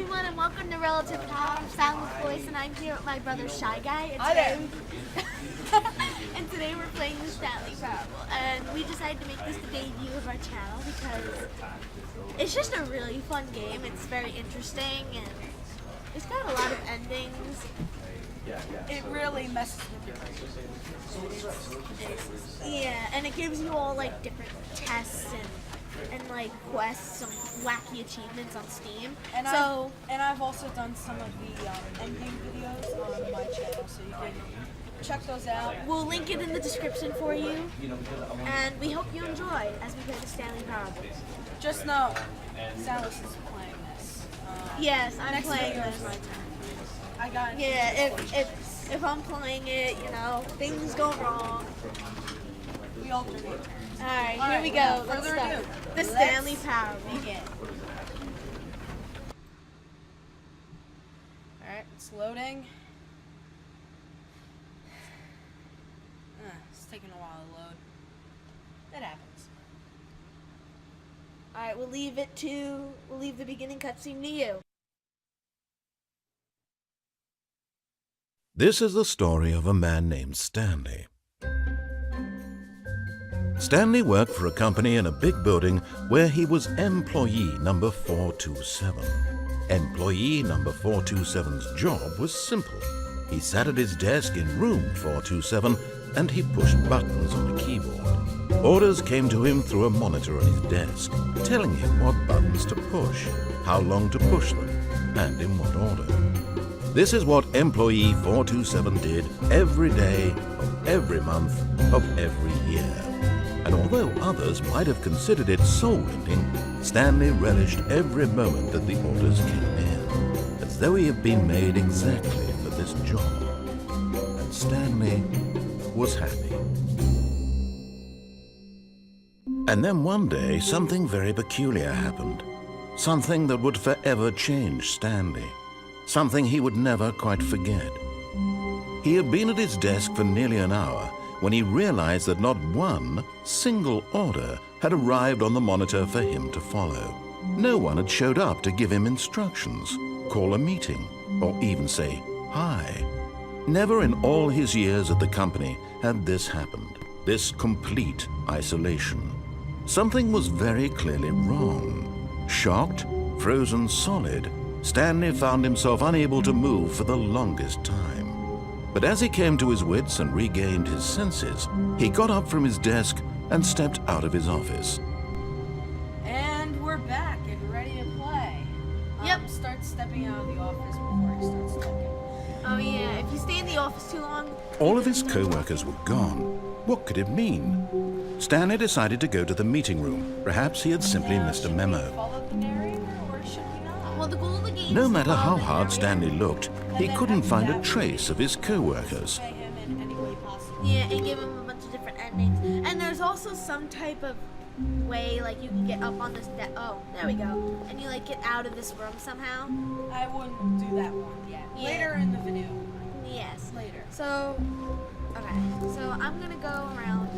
everyone, and welcome to RelativePower. Soundless voice, and I'm here with my brother Shyguy. Hi there. And today we're playing the Stanley Parable, and we decided to make this the debut of our channel because it's just a really fun game. It's very interesting, and it's got a lot of endings. It really messes with your brain. Yeah, and it gives you all like different tests and like quests, some wacky achievements on Steam. And I've also done some of the ending videos on my channel, so you can check those out. We'll link it in the description for you, and we hope you enjoy as we play the Stanley Parable. Just know, Soundless is playing this. Yes, I'm next playing video this. is my turn. I got it. Yeah, if I'm playing it, you know, things go wrong. We alternate turns. Alright, All here right, we without go. Let's further start. ado, The Stanley Parable. Begin. Alright, it's loading. It's taking a while to load. That happens. Alright, we'll leave the beginning cutscene to you. This is the story of a man named Stanley. Stanley worked for a company in a big building where he was employee number 427. Employee number 427's job was simple. He sat at his desk in room 427 and he pushed buttons on the keyboard. Orders came to him through a monitor on his desk, telling him what buttons to push, how long to push them, and in what order. This is what employee 427 did every day of every month of every year. And although others might have considered it soul-rending, Stanley relished every moment that the orders came in, as though he had been made exactly for this job. And Stanley was happy. And then one day, something very peculiar happened. Something that would forever change Stanley. Something he would never quite forget. He had been at his desk for nearly an hour when he realized that not one single order had arrived on the monitor for him to follow. No one had showed up to give him instructions, call a meeting, or even say hi. Never in all his years at the company had this happened, this complete isolation. Something was very clearly wrong. Shocked, frozen solid, Stanley found himself unable to move for the longest time. But as he came to his wits and regained his senses, he got up from his desk and stepped out of his office. And we're back and ready to play. Yep. Start stepping out of the office before he starts talking. Oh yeah, if you stay in the office too long... All of his co-workers were gone. What could it mean? Stanley decided to go to the meeting room. Perhaps he had simply missed a memo. Should we follow the narrator or should we not? Well, the goal of the game No is to matter follow how the hard narrator. Stanley looked, he couldn't find a trace of his co-workers. Obey him in any way possible. Yeah, and give him a bunch of different endings. And there's also some type of way, like you can get up on this oh, there we go. And you like get out of this room somehow. I wouldn't do that one yet. Yeah. Later in the video. Yes. Later. So, okay. So I'm gonna go around.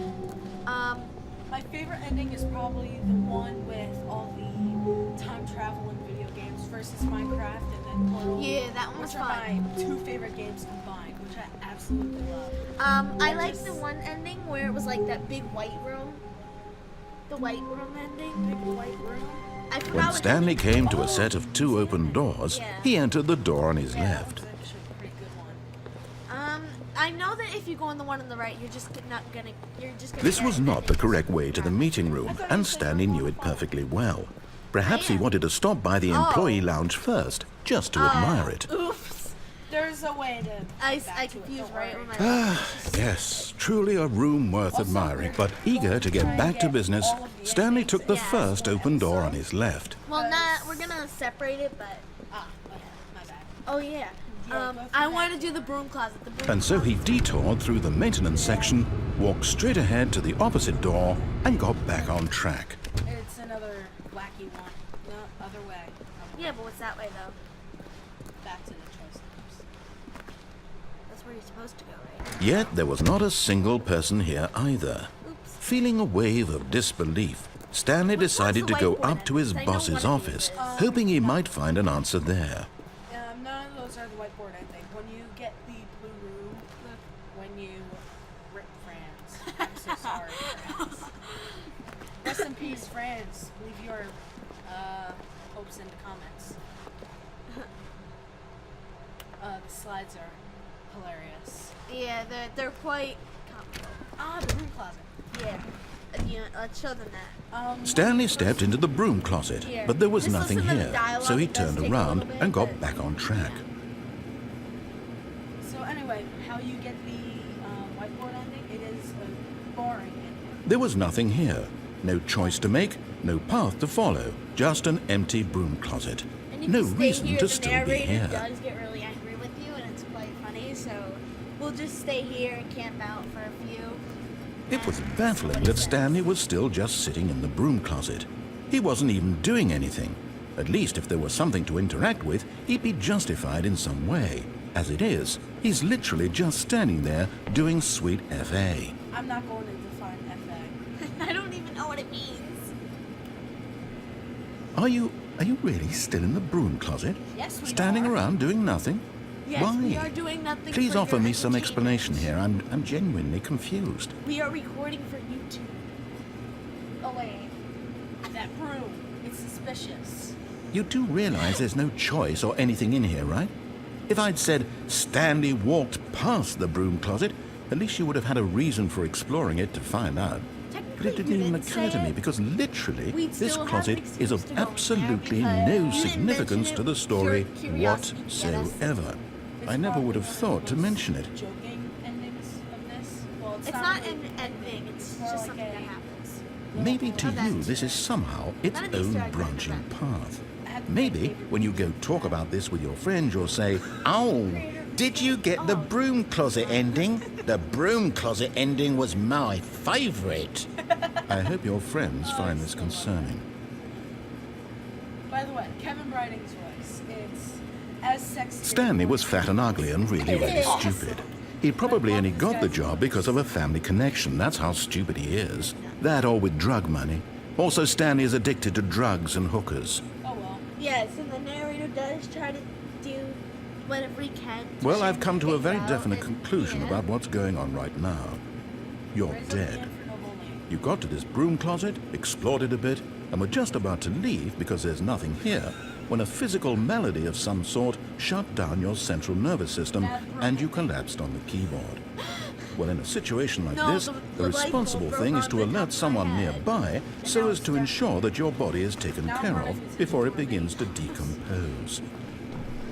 My favorite ending is probably the one with all the time travel in video games versus Minecraft and then Portal. Yeah, that one was which are fun. my two favorite games combined, which I absolutely love. I like the one ending where it was like that big white room. The white room ending. Big white room. I forgot When what Stanley the came to a set of two open doors, he entered the door on his left. That was actually a pretty good one. I know that if you go in the one on the right, you're just not gonna. You're just gonna. This get was it. not the correct way to the meeting room, and Stanley knew it perfectly well. Perhaps he wanted to stop by the employee lounge first, just to admire it. Oops. There's a way to. I confused right with my. Yes, truly a room worth admiring. But eager to get back to business, Stanley took the first open door on his left. Well, not. We're gonna separate it, but. My bad. Oh yeah. I want to do the broom closet. The broom And so he closet. detoured through the maintenance section, walked straight ahead to the opposite door, and got back on track. It's another wacky one. No, other way. Yeah, but what's that way though? Back to the choice numbers. That's where you're supposed to go, right? Yet there was not a single person here either. Oops. Feeling a wave of disbelief, Stanley decided to go up to his I know boss's one of these office, is. hoping he might find an answer there. None of those are the whiteboard ending. When you get the blue room, when you rip France. I'm so sorry, France. Rest in peace, France. Leave your hopes in the comments. The slides are hilarious. Yeah, they're quite comical. The room closet. Yeah. Yeah, let's show them that. Stanley stepped into the broom closet, but there was Just nothing listen to the here, dialogue. so he It does turned take a around little bit, and got but- back on track. So anyway, how you get the whiteboard ending? It is a boring ending. There was nothing here. No choice to make, no path to follow, just an empty broom closet. And if No you stay reason here, to the still be narrator here. does get really angry with you, and it's quite funny. So we'll just stay here and camp out for a few. It was baffling that Stanley was still just sitting in the broom closet. He wasn't even doing anything. At least if there was something to interact with, he'd be justified in some way. As it is, he's literally just standing there doing sweet FA. I'm not going to define FA. I don't even know what it means. Are you really still in the broom closet? Yes, we Standing are. around doing nothing? Yes, Why? we are doing nothing. Please for offer your me some entertainment. explanation here. I'm genuinely confused. We are recording for YouTube. Oh wait, that broom. It's suspicious. You do realize there's no choice or anything in here, right? If I'd said Stanley walked past the broom closet, at least you would have had a reason for exploring it to find out. But it didn't even occur to me because literally We'd this still have closet an is of excuse to go in there absolutely because no you didn't significance mention to the it. story Pure curiosity, yeah, that's- whatsoever. I never would have thought to mention it. Joking endings of this. Well, It's not really an ending. It's more just like something a- that happens. Maybe to Oh, that's you this is somehow its None of these own are branching different. path. Maybe when you go talk about this with your friends, you'll say, "Oh, did you get the broom closet ending? The broom closet ending was my favorite." I hope your friends find this concerning. By the way, Kevin Briding's voice. It's as sexy. Stanley was fat and ugly and really, really stupid. He probably only got the job because of a family connection. That's how stupid he is. That or with drug money. Also, Stanley is addicted to drugs and hookers. Oh well. Yes, and the narrator does try to do whatever he can. Well, I've come to a very out definite and- conclusion yeah. about what's going on right now. You're Raise up dead. again for Noble Lane. You got to this broom closet, explored it a bit, and were just about to leave because there's nothing here when a physical malady of some sort shut down your central nervous system and you collapsed on the keyboard. Well, in a situation like No, this, the the light bulb responsible broke thing is on to the top alert of my someone head. nearby so now as it's to dead. ensure that your body is taken Now care I'm running of into before it the begins to decompose.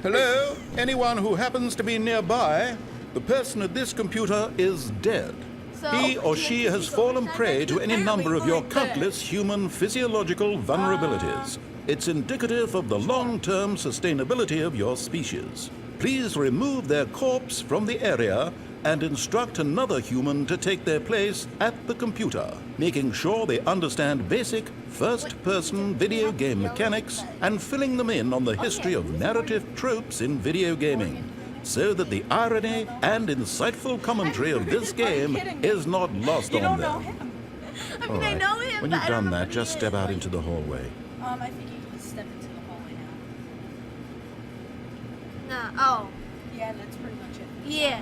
Hello? Anyone who happens to be nearby? The person at this computer is dead. So, He or she TNT has goes fallen inside prey that to any apparently number of your like that. countless human physiological vulnerabilities. It's indicative of the long-term sustainability of your species. Please remove their corpse from the area and instruct another human to take their place at the computer, making sure they understand basic first-person video game mechanics and filling them in on the history of narrative tropes in video gaming, so that the irony and insightful commentary of this game is not lost You on don't know them. him. I All mean, I right. know him. When but you've I don't done know that, who just he step is. out into the hallway. I think you can step into the hallway now. No. Oh. Yeah, that's pretty much it. Yeah.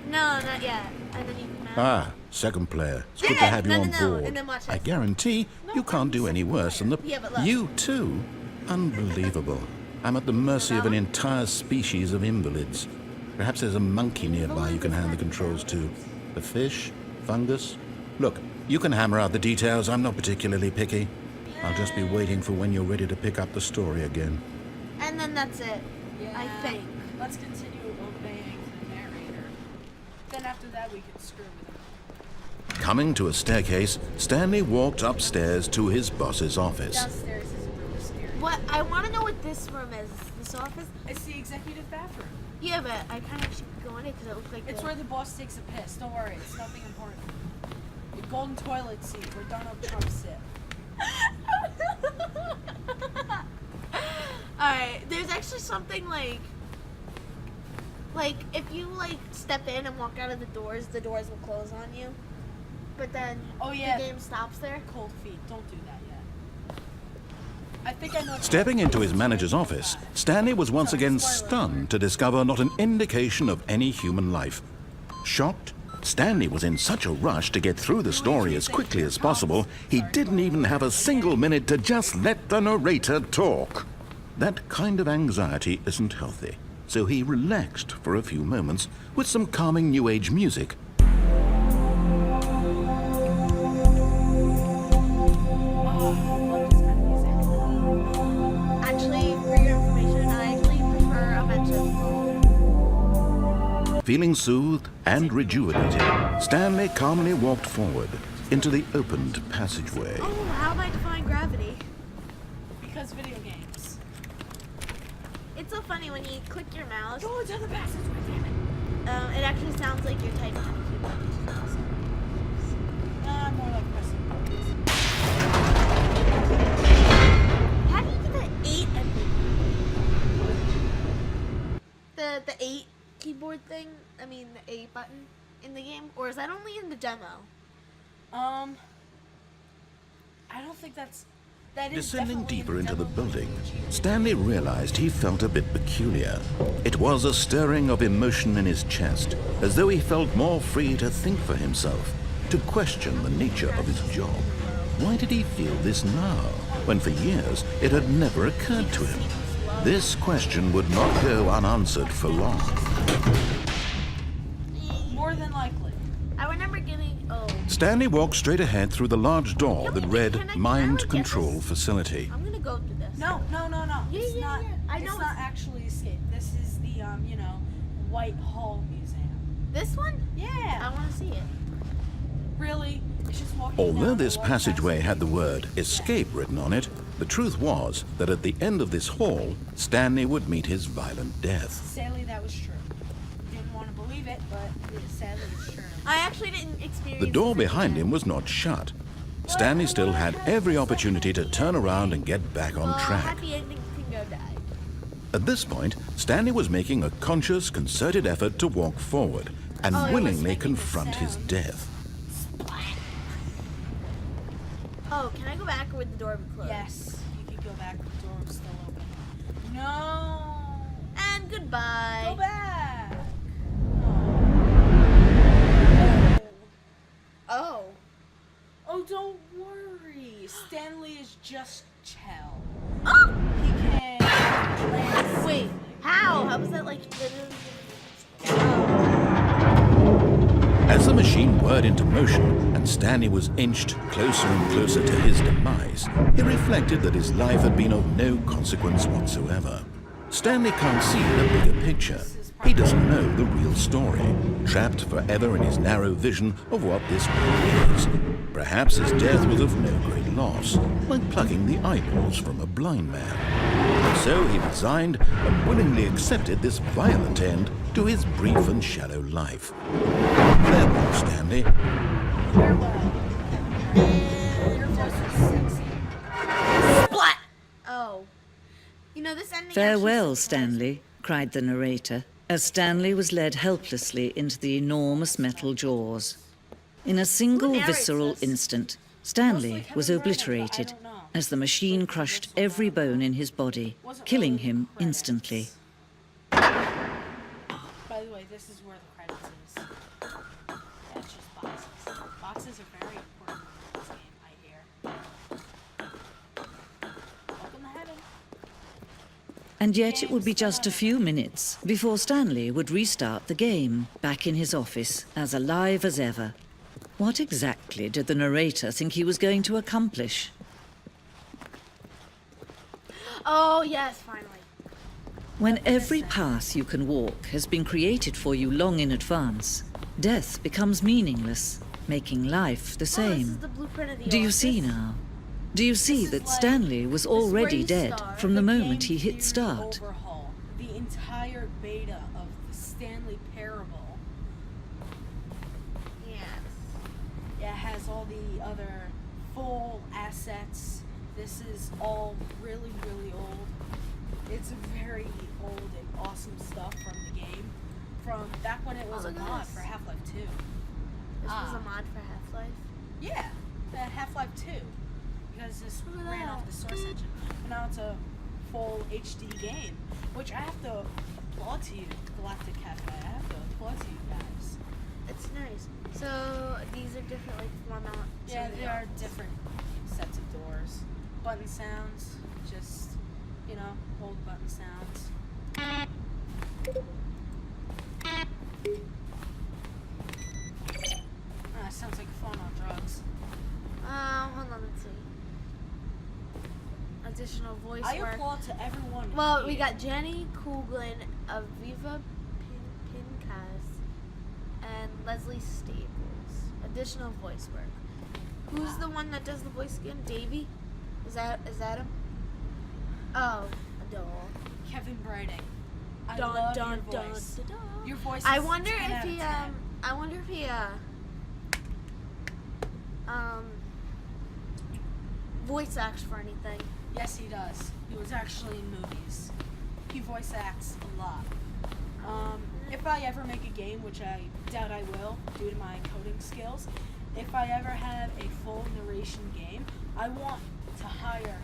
No, not yet. And then you can. Ah, second player. It's good to Yeah, have you no, on no, no, board. and then watch I this. guarantee you can't do any worse than the... Yeah, but look. You too? Unbelievable. I'm at the mercy of an entire species of invalids. Perhaps there's a monkey nearby you can hand the controls to. A fish? Fungus? Look, you can hammer out the details. I'm not particularly picky. I'll just be waiting for when you're ready to pick up the story again. And then that's it. Yeah. I think. Let's continue obeying the narrator. Then after that, we can screw with him. Coming to a staircase, Stanley walked upstairs to his boss's office. Downstairs is really scary. What? I want to know what this room is. This office? It's the executive bathroom. Yeah, but I kind of should go in it because it looks like It's where the boss takes a piss. Don't worry, it's nothing important. The golden toilet seat where Donald Trump sit. Alright, there's actually something like if you like step in and walk out of the doors will close on you. But then Oh, yeah. the game stops there. Cold feet. Don't do that yet. think I know. Stepping into his manager's office, Stanley was once again stunned to discover not an indication of any human life. Shocked, Stanley was in such a rush to get through the story as quickly as possible, he didn't even have a single minute to just let the narrator talk. That kind of anxiety isn't healthy, so he relaxed for a few moments with some calming New Age music. Feeling soothed and rejuvenated, Stanley calmly walked forward into the opened passageway. Oh, how am I defying gravity? Because video games. It's so funny when you click your mouse. Go into the passageway, damn it. It actually sounds like you're typing on a keyboard. More like pressing buttons. How do you get the 8 and the 8 keyboard thing? I mean the A button in the game, or is that only in the demo? I don't think that is Descending deeper into the building, Stanley realized he felt a bit peculiar. It was a stirring of emotion in his chest, as though he felt more free to think for himself, to question the nature of his job. Why did he feel this now, when for years it had never occurred to him? This question would not go unanswered for long. More than likely. I remember getting. Oh. Stanley walked straight ahead through the large door that read Mind Control Facility. I'm gonna go through this. No. It's not. I know It's not actually escape. This is the Whitehall Museum. This one? Yeah. I want to see it. Really? It's just walking Although down this the one passageway had the word escape written on it, the truth was that at the end of this hall, Stanley would meet his violent death. Sadly, that was true. Didn't want to believe it, but sadly it's true. I actually didn't experience. The door this behind again. him was not shut. Stanley still had every opportunity to turn around and get back on track. Happy ending can go die. At this point, Stanley was making a conscious, concerted effort to walk forward and Oh, it was willingly making the confront his sound. death. Oh, can I go back or would the door be closed? Yes, you could go back. The door was still open. No. And goodbye. Go back. Oh. Oh, don't worry. Stanley is just chill. Oh! He can. Wait, how? How was that like literally? As the machine whirred into motion and Stanley was inched closer and closer to his demise, he reflected that his life had been of no consequence whatsoever. Stanley can't see the bigger picture. He doesn't know the real story, trapped forever in his narrow vision of what this world is. Perhaps his death was of no great loss, like plucking the eyeballs from a blind man. So he resigned and willingly accepted this violent end to his brief and shallow life. Farewell, Stanley. Farewell. Your voice is sexy. Splat! Oh. You know, this ending. Farewell, actually Stanley, cried the narrator, as Stanley was led helplessly into the enormous metal jaws. In a single narrates visceral this? instant, Stanley Mostly was Kevin Brennan, but I obliterated don't know. as the machine crushed every bone in his body, killing him instantly. By the way, this is where the credits is. That's just boxes. Boxes are very important in this game, I hear. Welcome to heaven. And yet it would be just a few minutes before Stanley would restart the game, back in his office, as alive as ever. What exactly did the narrator think he was going to accomplish? Oh, yes, finally. When every path you can walk has been created for you long in advance, death becomes meaningless, making life the Oh, this is same. the blueprint of the Do you office. see now? Do you see is that like- Stanley was is where already you dead start. from the The moment game he hit theory start? Overhaul. The entire beta of the Stanley Parable. Yes. It has all the other full assets. This is all really, really old. It's very old and awesome stuff from the game. From back when it was a look at mod this. for Half-Life 2. This was a mod for Half-Life. Yeah, Half-Life 2. because this Look at ran that. off the source engine. But now it's a full HD game, which I have to applaud to you, Galactic Cafe. I have to applaud to you guys. It's nice. So these are different like format. Yeah, there are different sets of doors. Button sounds, just, you know, old button sounds. Sounds like fun on drugs. Hold on, let's see. Additional voice I work. applaud to everyone. Well, we here. got Jenny Kuglin, Aviva Pincas, and Leslie Staples. Additional voice work. Who's the one that does the voice again? Davey? Is that him? Oh, Adele. Kevin Brighting. I Dun, love dun, your dun, voice. dun, dun. Your voice is I wonder 10 if out of he 10. I wonder if he voice acts for anything. Yes, he does. He was actually in movies. He voice acts a lot. If I ever make a game, which I doubt I will due to my coding skills, if I ever have a full narration game, I want to hire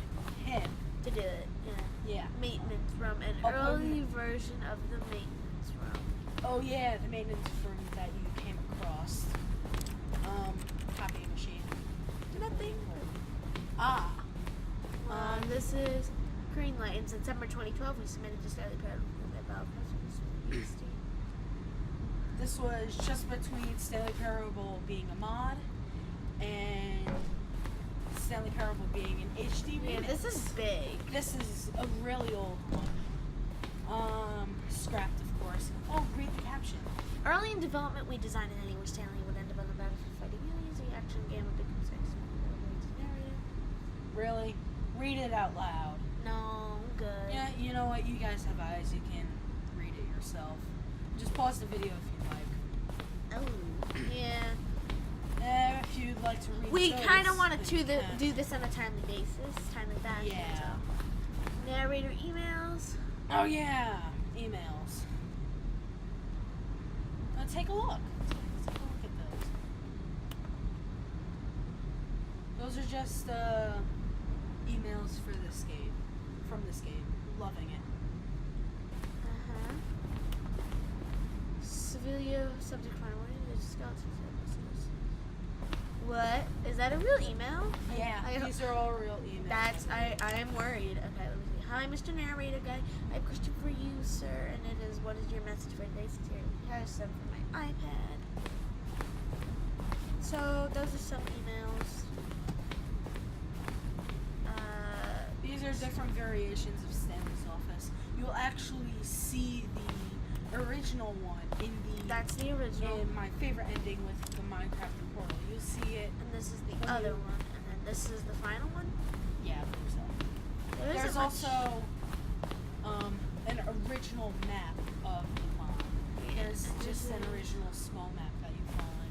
him. To do it, yeah. Yeah. Maintenance room, an Oh, early version of the maintenance room. Oh yeah, the maintenance firm that you came across. Copying machine. Nothing. Ah. This is Greenlight. In September 2012, we submitted to Stanley Parable about This was just between Stanley Parable being a mod and Stanley Parable being an HD Yeah, remix. this is big. This is a really old one. Scrapped, of course. Oh, read the caption. Early in development, we designed an ending where Stanley would end up on the battlefield fighting aliens. The action game would become narrative. Really? Read it out loud. No, I'm good. Yeah, you know what? You guys have eyes. You can read it yourself. Just pause the video if you'd like. Oh, yeah. If you'd like to read We those, kind of want then to you can. do this on a timely basis. Timely fashion. Yeah. So. Narrator emails. Oh yeah, emails. Take a look. Let's take a look at those. Those are just emails for this game. From this game. Loving it. Uh-huh. Civilio subject line. What is it? Skeleton services. What? Is that a real email? Yeah, these are all real emails. That's I am worried. Okay, let me see. Hi, Mr. Narrator Guy. I have a question for you, sir, and it is, what is your message for today's here? Here's some for my iPad. So those are some emails. These are different variations of Stanley's office. You'll actually see the original one in the. That's the original. In my favorite ending with the Minecraft portal. You'll see it. And this is the other one, and then this is the final one. Yeah, I believe so. There's also an original map of the mod. There's just an original small map that you follow.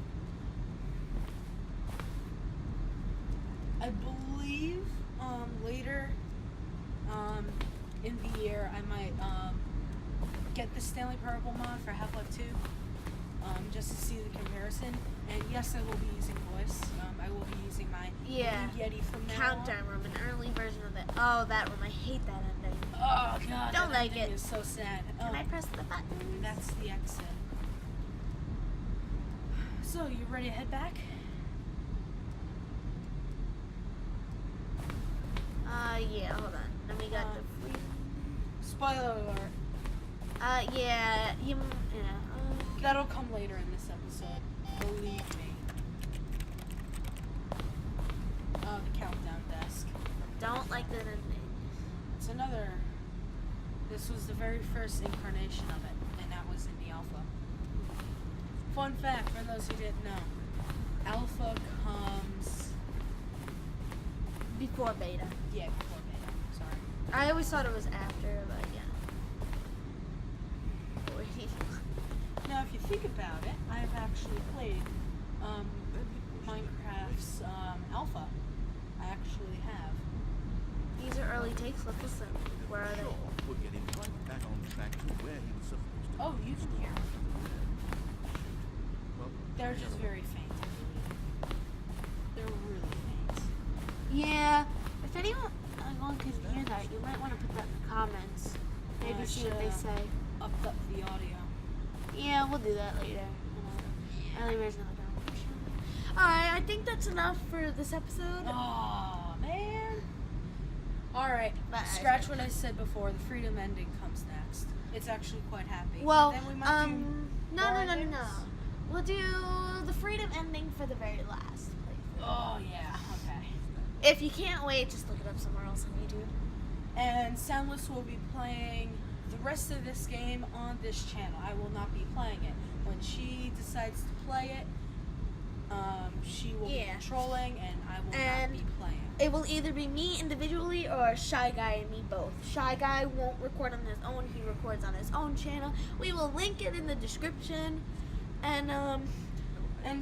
I believe later in the year I might get the Stanley Parable mod for Half-Life 2 just to see the comparison. And yes, I will be using voice. I will be using my Blue Yeti from now Countdown room, an early version of it. Oh, that room. I hate that ending. Oh god, Don't that like ending it. is so sad. Can I press the button? That's the exit. So, you ready to head back? Yeah, hold on. Then we got the free. Spoiler alert. Yeah, That'll come later in this episode. Believe me. The countdown desk. don't like that ending. It's another. This was the very first incarnation of it, and that was in the alpha. Fun fact for those who didn't know: alpha comes. Before beta. Yeah, before beta. Sorry. I always thought it was after, but yeah. Now, if you think about it, I have actually played Minecraft's alpha. I actually have. These are early takes. Let's listen. Where are they? We'll get him right back on track to where he was supposed to be. Oh, you can hear. Well, They're just very faint. They're really faint. Yeah, Okay, you might want to put that in the comments. Maybe I see what they should, say. Up the audio. Yeah, we'll do that later. Anyways, Alright, I think that's enough for this episode. Oh man. Alright, Bye. scratch what I said before. The freedom ending comes next. It's actually quite happy. Well, then we might do no. more endings. We'll do the freedom ending for the very last playthrough. Oh yeah, okay. If you can't wait, just look it up somewhere else on YouTube. And Soundless will be playing the rest of this game on this channel. I will not be playing it. When she decides to play it, she will be controlling, and I will not be playing. It will either be me individually or Shy Guy and me both. Shy Guy won't record on his own, he records on his own channel. We will link it in the description. And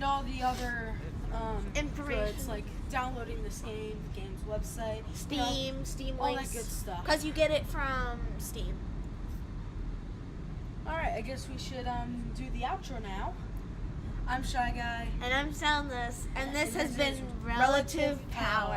all the other information, goods, like downloading this game, the game's website, Steam, Steam all links, that good stuff. because you get it from Steam. Alright, I guess we should do the outro now. I'm Shy Guy. And I'm Soundless, and this has this been is Relative Power.